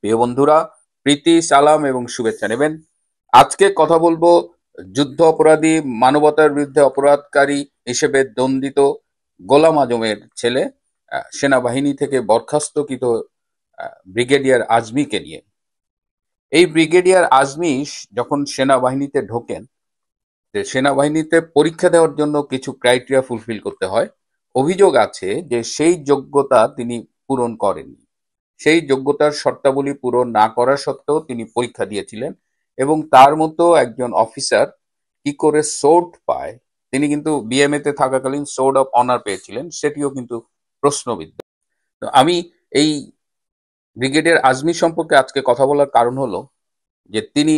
প্রিয় বন্ধুরা, প্রীতি, সালাম এবং শুভেচ্ছা নেবেন। আজকে কথা বলবো যুদ্ধ অপরাধী, মানবতার বিরুদ্ধে অপরাধকারী হিসেবে দণ্ডিত গোলাম আজমের ছেলে, সেনাবাহিনী থেকে বরখাস্তকৃত ব্রিগেডিয়ার আজমিকে নিয়ে। এই ব্রিগেডিয়ার আজমি যখন সেনাবাহিনীতে ঢোকেন, সেনাবাহিনীতে পরীক্ষা দেওয়ার জন্য কিছু ক্রাইটেরিয়া ফুলফিল করতে হয়। অভিযোগ আছে যে সেই যোগ্যতা তিনি পূরণ করেননি। সেই যোগ্যতার শর্তাবলী পূরণ না করা সত্ত্বেও তিনি পরীক্ষা দিয়েছিলেন এবং তার মতো একজন অফিসার কি করে সোর্ড পায়, তিনি কিন্তু বিএমএ তে থাকাকালীন সোর্ড অফ অনার পেয়েছিলেন, সেটিও কিন্তু প্রশ্নবিদ্ধ। তো আমি এই ব্রিগেডিয়ার আজমি সম্পর্কে আজকে কথা বলার কারণ হলো যে তিনি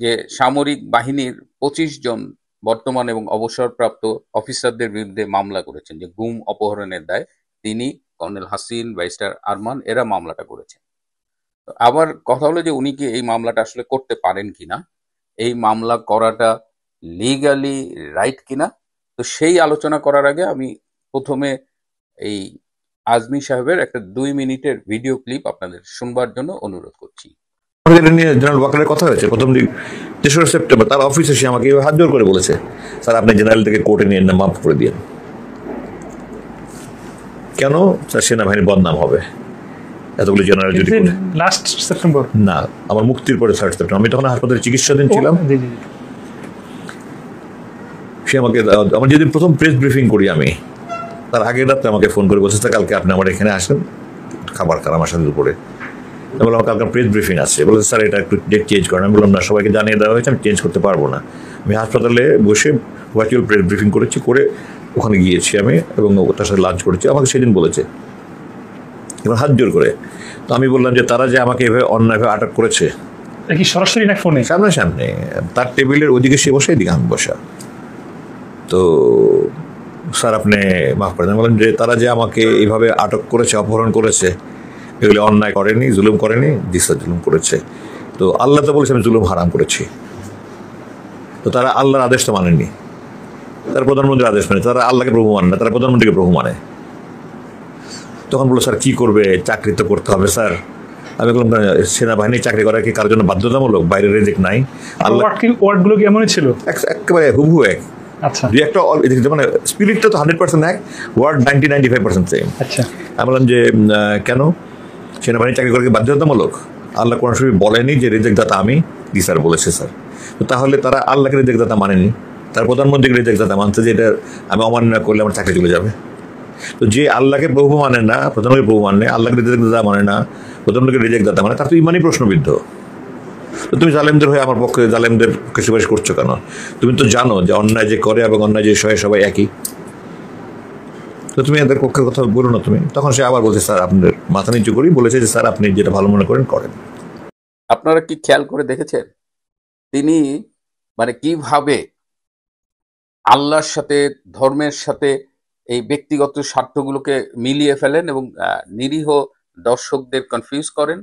যে সামরিক বাহিনীর 25 জন বর্তমান এবং অবসরপ্রাপ্ত অফিসারদের বিরুদ্ধে মামলা করেছেন, যে গুম অপহরণের দায় তিনি, কর্নেল হাসিন, ব্যারিস্টার আরমান, এরা মামলাটা করেছেন। তো আবার কথা হলো যে উনি কি এই মামলাটা আসলে করতে পারেন কিনা, এই মামলা করাটা লিগালি রাইট কিনা। তো সেই আলোচনা করার আগে আমি প্রথমে এই আজমি সাহেবের একটা 2 মিনিটের ভিডিও ক্লিপ আপনাদের শুনবার জন্য অনুরোধ করছি। এটা নিয়ে জেনারেল ওয়াকারের কথা হয়েছে প্রথম দিন 3রা সেপ্টেম্বর। তার অফিসে সে আমাকে হাত জোর করে বলেছে, স্যার আপনি জেনারেল থেকে কোর্টে নিয়ে মাফ করে দিন। কেন? স্যার সেনাবাহিনীর বদনাম হবে এতগুলো জেনারেল যদি। লাস্ট সেপ্টেম্বর না, আমার মুক্তির পরে 3rd সেপ্টেম্বর। আমি তখন হাসপাতালে চিকিৎসাধীন ছিলাম। সে আমাকে, আমার যেদিন প্রথম প্রেস ব্রিফিং করি আমি, তার আগের রাতে আমাকে ফোন করে বলছে, কালকে আপনি আমার এখানে আসেন খাবার খান আমার সাথে দুপুরে। আমি বললাম কালকে প্রেস ব্রিফিং আছে। বলে স্যার এটা একটু ডেট চেঞ্জ করেন। আমি বললাম না, সবাইকে জানিয়ে দেওয়া হয়েছে, আমি চেঞ্জ করতে পারবো না। আমি হাসপাতালে বসে ভার্চুয়াল প্রেস ব্রিফিং করেছি, করে ওখানে গিয়েছি আমি এবং তার সাথে লাঞ্চ করেছি। আমাকে সেদিন বলেছে, এবার হাত জোর করে। তো আমি বললাম যে তারা যে আমাকে এভাবে অন্যায়ভাবে আটক করেছে, কি সরাসরি না ফোনে? সামনে সামনে, তার টেবিলের ওদিকে সে বসে, এদিকে আমি বসা। তো স্যার আপনি মাফ করেন। আমি বললাম যে তারা যে আমাকে এইভাবে আটক করেছে, অপহরণ করেছে, এগুলি অন্যায় করেনি, জুলুম করেনি, দিশা জুলুম করেছে। তো আল্লাহ তো বলেছে আমি জুলুম হারাম করেছি। তো তারা আল্লাহর আদেশ তো মানেনি, তারা প্রধানমন্ত্রীর আদেশ মানে, তারা আল্লাহকে প্রভু মানে না, তারা প্রধানমন্ত্রীকে প্রভু মানে। তখন বললো স্যার কি করবে, চাকরি তো করতে হবে স্যার। আমি বললাম সেনাবাহিনী চাকরি করা কি কারোর জন্য বাধ্যতামূলক? বাইরে রেজেক্ট নাই। আল্লাহ ওয়ার্ডগুলো কি এমনই ছিল? একেবারে হুবহু এক। আচ্ছা, দুই একটা মানে স্পিরিটটা তো 100% এক, ওয়ার্ড 90-95% সেম। আচ্ছা, আমি বললাম যে কেন সেনাবাহিনী চাকরি করা কি বাধ্যতামূলক? আল্লাহ কোন সময় বলেনি যে রেজেক্ট দাতা আমি, দি স্যার বলেছে স্যার। তো তাহলে তারা আল্লাহকে রেজেক্ট দাতা মানেনি, তার প্রধানমন্ত্রীকে রেজেক্ট দাতা মানছে, যে এটা আমি অমান্য করলে আমার চাকরি চলে যাবে। তো যে আল্লাহকে প্রভু মানে না, প্রধানমন্ত্রী প্রভু মানে, আল্লাহকে রেজেক্ট দাতা মানে না, প্রধানমন্ত্রীকে রেজেক্ট দাতা মানে, তার তো ইমানই প্রশ্নবিদ্ধ। তো তুমি জালেমদের হয়ে আমার পক্ষে জালেমদের সুপারিশ করছো কেন? তুমি তো জানো যে অন্যায় যে করে এবং অন্যায় যে সহে সবাই একই। তো তুমি এদের পক্ষের কথা বলো না তুমি। তখন সে আবার বলছে স্যার আপনাদের মাথা নিচু করি, বলেছে যে স্যার আপনি যেটা ভালো মনে করেন করেন। আপনারা কি খেয়াল করে দেখেছেন তিনি মানে কিভাবে আল্লাহর সাথে, ধর্মের সাথে এই ব্যক্তিগত স্বার্থগুলোকে মিলিয়ে ফেলেন এবং নিরীহ দর্শকদের কনফিউজ করেন।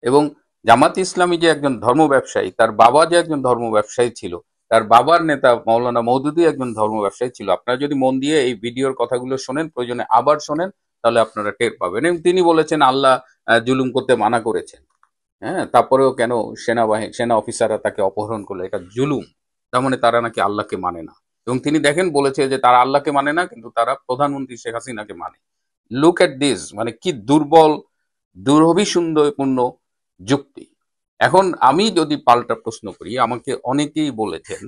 এবং জামাত ইসলামী যে একজন ধর্ম ব্যবসায়ী, তার বাবা যে একজন ধর্ম ব্যবসায়ী ছিল, তার বাবার নেতা মৌলানা মওদুদী একজন ধর্ম ব্যবসায়ী ছিল। আপনারা যদি মন দিয়ে এই ভিডিওর কথাগুলো শোনেন, প্রয়োজনে আবার শোনেন, তাহলে আপনারা টের পাবেন। এবং তিনি বলেছেন আল্লাহ জুলুম করতে মানা করেছেন। হ্যাঁ, তারপরেও কেন সেনা অফিসাররা তাকে অপহরণ করলো, এটা জুলুম। তার মানে তারা নাকি আল্লাহকে মানে না। এবং তিনি দেখেন বলেছে যে তারা আল্লাহকে মানে না, কিন্তু তারা প্রধানমন্ত্রী শেখ হাসিনাকে মানে। লুক এট দিস, মানে কি দুর্বল, দুরভিসন্ধিপূর্ণ যুক্তি। এখন আমি যদি পাল্টা প্রশ্ন করি, আমাকে অনেকেই বলেছেন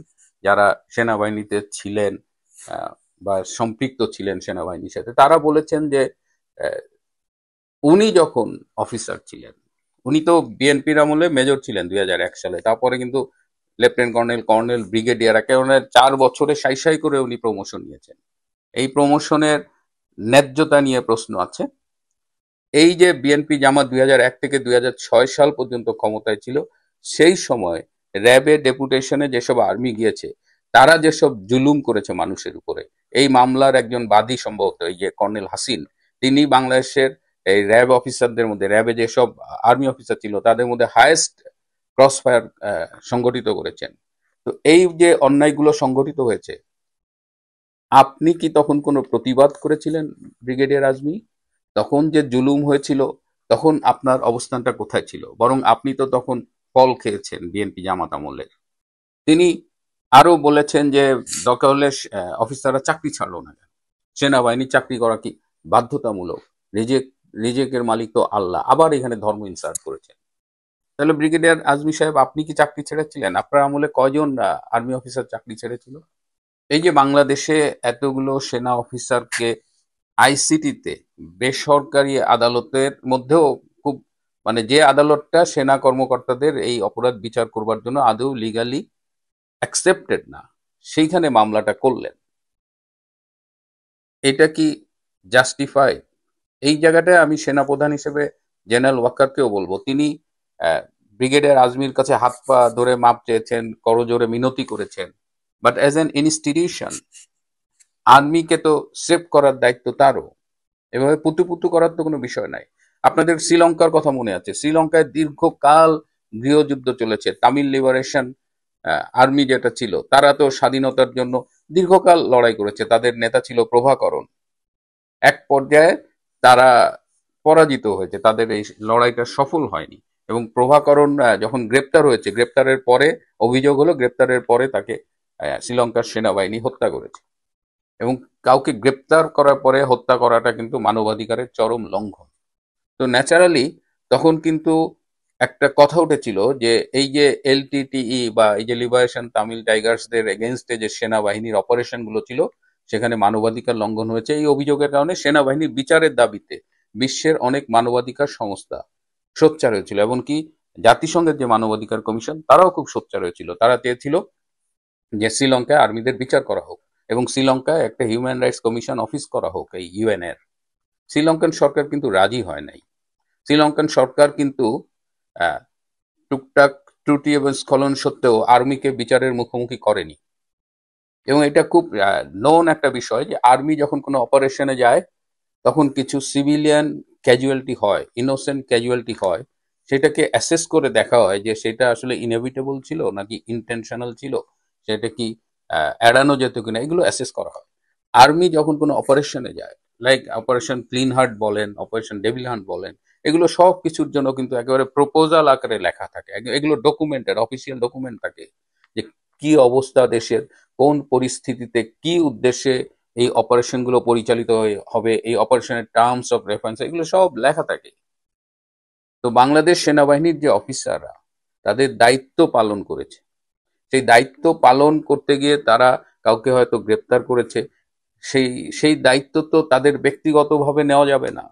যারা সেনাবাহিনীতে ছিলেন বা সম্পৃক্ত ছিলেন সেনাবাহিনীর সাথে, তারা বলেছেন যে উনি যখন অফিসার ছিলেন, উনি তো বিএনপির আমলে মেজর ছিলেন 2001 সালে, তারপরে কিন্তু লেফটেন্যান্ট কর্নেল, কর্নেল, ব্রিগেডিয়ার, একেবারে 4 বছরে সাই করে উনি প্রমোশন নিয়েছেন। এই প্রমোশনের ন্যায্যতা নিয়ে প্রশ্ন আছে। এই যে বিএনপি জামাত 2001 থেকে 2006 সাল পর্যন্ত ক্ষমতায় ছিল, সেই সময় র্যাবের ডেপুটেশনে যেসব আর্মি গিয়েছে, তারা যেসব জুলুম করেছে মানুষের উপরে, এই মামলার একজন বাদী সম্ভবত এই যে কর্নেল হাসিন, তিনি বাংলাদেশের এই র্যাব অফিসারদের মধ্যে, র্যাবে যেসব আর্মি অফিসার ছিল তাদের মধ্যে হায়েস্ট ক্রসফায়ার সংগঠিত করেছেন। তো এই যে অন্যায়গুলো সংগঠিত হয়েছে, আপনি কি তখন কোনো প্রতিবাদ করেছিলেন ব্রিগেডিয়ার আজমি? তখন যে জুলুম হয়েছিল, তখন আপনার অবস্থানটা কোথায় ছিল? বরং আপনি তো তখন ফল খেয়েছেন বিএনপি জামাত আমলের। তিনি আরো বলেছেন যে দরকার হলে অফিসাররা চাকরি ছাড়লো না কেন? সেনাবাহিনী চাকরি করা কি বাধ্যতামূলক? রিজেক রিজেকের মালিক তো আল্লাহ। আবার এখানে ধর্ম ইনসার্ট করেছেন। তাহলে ব্রিগেডিয়ার আজমি সাহেব আপনি কি চাকরি ছেড়েছিলেন? আপনার আমলে কয়জন আর্মি অফিসার চাকরি ছেড়েছিল? এই যে বাংলাদেশে এতগুলো সেনা অফিসারকে আইসিটিতে বেসরকারি আদালতের মধ্যেও খুব মানে যে আদালতটা সেনা কর্মকর্তাদের এই অপরাধ বিচার করবার জন্য আদৌ লিগালি অ্যাকসেপ্টেড না, সেইখানে মামলাটা করলেন, এটা কি জাস্টিফাই? এই জায়গাটায় আমি সেনাপ্রধান হিসেবে জেনারেল ওয়াকারকেও বলবো, তিনি ব্রিগেডিয়ার আজমির কাছে হাত পা ধরে মাপ চেয়েছেন, করজোরে মিনতি করেছেন, বাট অ্যাজ অ্যান ইনস্টিটিউশন আর্মিকে তো সেভ করার দায়িত্ব তারও। এভাবে পুতু করার তো কোনো বিষয় নাই। আপনাদের শ্রীলঙ্কার কথা মনে আছে, শ্রীলঙ্কায় দীর্ঘকাল গৃহযুদ্ধ চলেছে। তামিল লিবারেশন আর্মি যেটা ছিল, তারা তো স্বাধীনতার জন্য দীর্ঘকাল লড়াই করেছে, তাদের নেতা ছিল প্রভাকরণ। এক পর্যায়ে তারা পরাজিত হয়েছে, তাদের এই লড়াইটা সফল হয়নি, এবং প্রভাকরণ যখন গ্রেপ্তার হয়েছে, গ্রেপ্তারের পরে অভিযোগ হলো গ্রেপ্তারের পরে তাকে শ্রীলঙ্কার সেনাবাহিনী হত্যা করেছে, এবং কাউকে গ্রেপ্তার করার পরে হত্যা করাটা কিন্তু মানবাধিকারের চরম লঙ্ঘন। তো ন্যাচারালি তখন কিন্তু একটা কথা উঠেছিল যে এই যে এলটিটিই বা এই যে লিবারেশন তামিল টাইগার্সদের এগেনস্টে যে সেনাবাহিনীর অপারেশন গুলো ছিল, সেখানে মানবাধিকার লঙ্ঘন হয়েছে। এই অভিযোগের কারণে সেনাবাহিনীর বিচারের দাবিতে বিশ্বের অনেক মানবাধিকার সংস্থা সোচ্চার হয়েছিল, এমনকি জাতিসংঘের যে মানবাধিকার কমিশন তারাও খুব সোচ্চার হয়েছিল। তারা চেয়েছিল যে শ্রীলঙ্কায় আর্মিদের বিচার করা হোক এবং শ্রীলঙ্কায় একটা হিউম্যান রাইটস কমিশন অফিস করা হোক এই ইউএন এর। শ্রীলঙ্কান সরকার কিন্তু রাজি হয় নাই। শ্রীলঙ্কান সরকার কিন্তু আহ, টুকটাক ত্রুটি এবং স্খলন সত্ত্বেও আর্মিকে বিচারের মুখোমুখি করেনি। এবং এটা খুব নোন একটা বিষয় যে আর্মি যখন কোনো অপারেশনে যায় তখন কিছু সিভিলিয়ান ক্যাজুয়ালিটি হয়, ইনোসেন্ট ক্যাজুয়ালিটি হয়, সেটাকে অ্যাসেস করে দেখা হয় যে সেটা আসলে ইনএভিটেবল ছিল নাকি ইন্টেনশনাল ছিল, সেটা কি এড়ানো যেত কিনা, এগুলো অ্যাসেস করা হয়। আর্মি যখন কোনো অপারেশনে যায়, লাইক অপারেশন ক্লিন হার্ট বলেন, অপারেশন ডেভিল হান্ট বলেন, এগুলো সব কিছুর জন্য কিন্তু একেবারে প্রপোজাল আকারে লেখা থাকে, এগুলো ডকুমেন্টেড, অফিসিয়াল ডকুমেন্ট থাকে যে কি অবস্থা দেশের, কোন পরিস্থিতিতে কি উদ্দেশ্যে এই অপারেশন গুলো পরিচালিত হবে, এই অপারেশনের টার্মস অফ রেফারেন্স, এগুলো সব লেখা থাকে। তো বাংলাদেশ সেনাবাহিনীর যে অফিসাররা তাদের দায়িত্ব পালন করেছে, সেই দায়িত্ব পালন করতে গিয়ে তারা কাউকে হয়তো গ্রেপ্তার করেছে, সেই সেই দায়িত্ব তো তাদের ব্যক্তিগতভাবে নেওয়া যাবে না,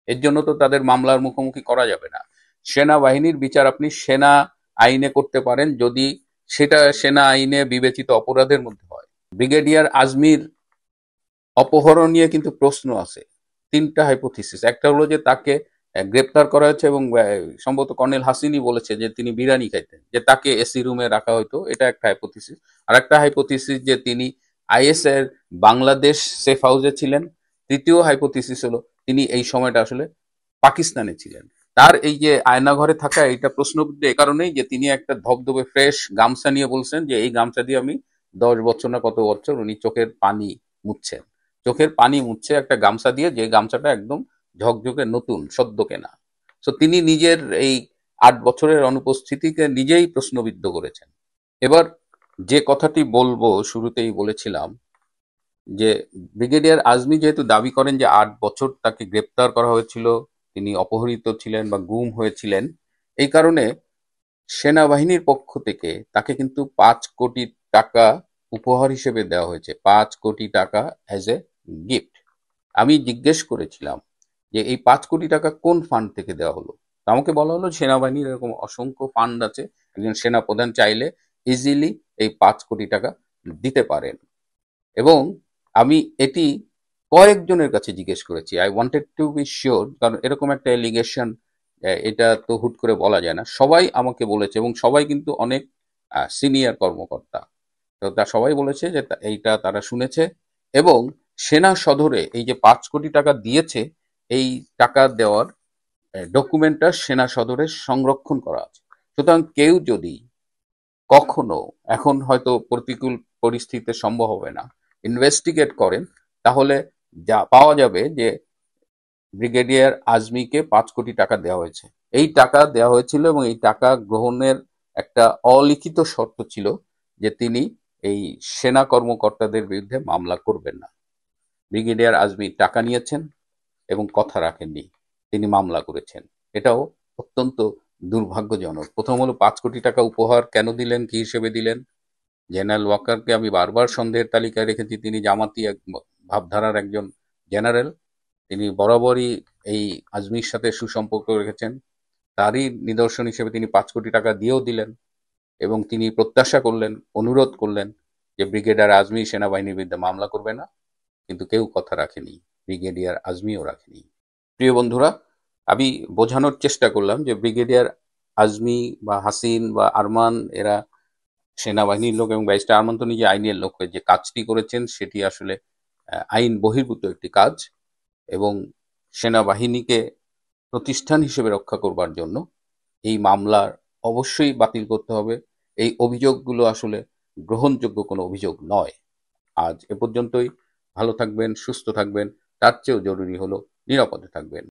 এর জন্য তো তাদের মামলার মুখোমুখি করা যাবে না। সেনাবাহিনীর বিচার আপনি সেনা আইনে করতে পারেন যদি সেটা সেনা আইনে বিবেচিত অপরাধের মধ্যে হয়। ব্রিগেডিয়ার আজমির অপহরণ নিয়ে কিন্তু প্রশ্ন আছে, তিনটা হাইপোথিসিস। একটা হলো যে তাকে গ্রেপ্তার করা হয়েছে এবং সম্ভবত কর্নেল হাসিনি বলেছে যে তিনি বিরিয়ানি খাইতেন, যে তাকে এসি রুমে রাখা হতো, এটা একটা হাইপোথিসিস। আর একটা হাইপোথিসিস যে তিনি আইএস এর বাংলাদেশ সেফ হাউসে ছিলেন। তৃতীয় হাইপোথিসিস হলো তিনি এই সময়টা আসলে পাকিস্তানে ছিলেন। তার এই যে আয়নাঘরে থাকা, এটা প্রশ্নবিদ্ধ এ কারণেই যে তিনি একটা ধবধবে ফ্রেশ গামছা নিয়ে বলছেন যে এই গামছা দিয়ে আমি 10 বছর না কত বছর, উনি চোখের পানি মুছছেন, চোখের পানি মুছছে একটা গামছা দিয়ে, যে গামছাটা একদম ঝকঝকে নতুন সদ্য কেনা। তো তিনি নিজের এই 8 বছরের অনুপস্থিতিকে নিজেই প্রশ্নবিদ্ধ করেছেন। এবার যে কথাটি বলবো, শুরুতেই বলেছিলাম যে ব্রিগেডিয়ার আজমি যেহেতু দাবি করেন যে 8 বছর তাকে গ্রেপ্তার করা হয়েছিল, তিনি অপহৃত ছিলেন বা গুম হয়েছিলেন, এই কারণে সেনাবাহিনীর পক্ষ থেকে তাকে কিন্তু 5 কোটি টাকা উপহার হিসেবে দেওয়া হয়েছে, 5 কোটি টাকা অ্যাজ এ গিফট। আমি জিজ্ঞেস করেছিলাম যে এই 5 কোটি টাকা কোন ফান্ড থেকে দেওয়া হলো। তো আমাকে বলা হলো সেনাবাহিনীর এরকম অসংখ্য ফান্ড আছে, একজন সেনাপ্রধান চাইলে ইজিলি এই 5 কোটি টাকা দিতে পারেন। এবং আমি এটি কয়েকজনের কাছে জিজ্ঞেস করেছি, I wanted to be sure, কারণ এরকম একটা এলিগেশন এটা তো হুট করে বলা যায় না। সবাই আমাকে বলেছে, এবং সবাই কিন্তু অনেক সিনিয়র কর্মকর্তা, তো তা সবাই বলেছে যে এইটা তারা শুনেছে, এবং সেনা সদরে এই যে 5 কোটি টাকা দিয়েছে, এই টাকা দেওয়ার ডকুমেন্টটা সেনা সদরে সংরক্ষণ করা আছে। সুতরাং কেউ যদি কখনো, এখন হয়তো প্রতিকূল পরিস্থিতিতে সম্ভব হবে না, ইনভেস্টিগেট করেন, তাহলে যা পাওয়া যাবে যে ব্রিগেডিয়ার আজমিকে ৫ কোটি টাকা দেওয়া হয়েছে। এই টাকা দেওয়া হয়েছিল এবং এই টাকা গ্রহণের একটা অলিখিত শর্ত ছিল যে তিনি এই সেনা কর্মকর্তাদের বিরুদ্ধে মামলা করবেন না। ব্রিগেডিয়ার আজমি টাকা নিয়েছেন এবং কথা রাখেননি, তিনি মামলা করেছেন। এটাও অত্যন্ত দুর্ভাগ্যজনক। প্রথম হলো ৫ কোটি টাকা উপহার কেন দিলেন, কি হিসেবে দিলেন? জেনারেল ওয়াকারকে আমি বারবার সন্দেহের তালিকায় রেখেছি, তিনি জামাতি ভাবধারার একজন জেনারেল, তিনি বরাবরই এই আজমির সাথে সুসম্পর্ক রেখেছেন। তারই নিদর্শন হিসেবে তিনি ৫ কোটি টাকা দিয়েও দিলেন এবং তিনি প্রত্যাশা করলেন, অনুরোধ করলেন যে ব্রিগেডিয়ার আজমি সেনাবাহিনীর বিরুদ্ধে মামলা করবে না, কিন্তু কেউ কথা রাখেনি, ব্রিগেডিয়ার আজমিও রাখেনি। প্রিয় বন্ধুরা, আমি বোঝানোর চেষ্টা করলাম যে ব্রিগেডিয়ার আজমি বা হাসিন বা আরমান এরা সেনাবাহিনীর লোক এবং ব্যারিস্টার আরমান তো নিজে আইনের লোক, যে কাজটি করেছেন সেটি আসলে আইন বহির্ভূত একটি কাজ এবং সেনাবাহিনীকে প্রতিষ্ঠান হিসেবে রক্ষা করবার জন্য এই মামলার অবশ্যই বাতিল করতে হবে। এই অভিযোগগুলো আসলে গ্রহণযোগ্য কোনো অভিযোগ নয়। আজ এ পর্যন্তই। ভালো থাকবেন, সুস্থ থাকবেন, তার চেয়েও জরুরি হলো নিরাপদে থাকবেন।